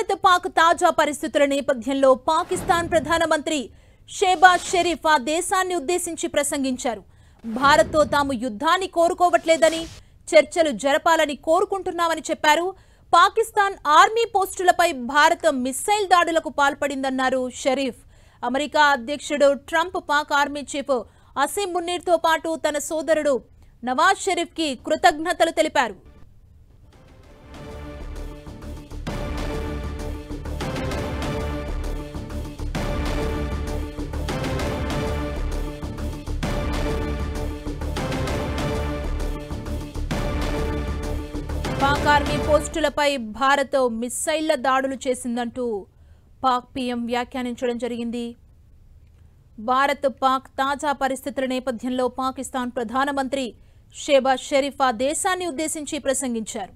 భారత్ పాక్ తాజా పరిస్థితుల నేపథ్యంలో పాకిస్తాన్ ప్రధానమంత్రి షెహబాజ్ షరీఫ్ ఆ దేశాన్ని ఉద్దేశించి ప్రసంగించారు. భారత్తో తాము యుద్ధాన్ని కోరుకోవట్లేదని, చర్చలు జరపాలని కోరుకుంటున్నామని చెప్పారు. పాకిస్తాన్ ఆర్మీ పోస్టులపై భారత్ మిస్సైల్ దాడులకు పాల్పడిందన్నారు షరీఫ్. అమెరికా అధ్యక్షుడు Trump Pak army chief Asim మునీర్తో పాటు తన సోదరుడు నవాజ్ షరీఫ్కి కృతజ్ఞతలు తెలిపారు. పాక్ ఆర్మీ పోస్టులపై భారత్ మిస్సైళ్ల దాడులు చేసిందంటూ పాక్ పీఎం వ్యాఖ్యానించడం జరిగింది. భారత్ పాక్ తాజా పరిస్థితుల నేపథ్యంలో పాకిస్తాన్ ప్రధానమంత్రి షెహబాజ్ షరీఫ్ ఆ దేశాన్ని ఉద్దేశించి ప్రసంగించారు.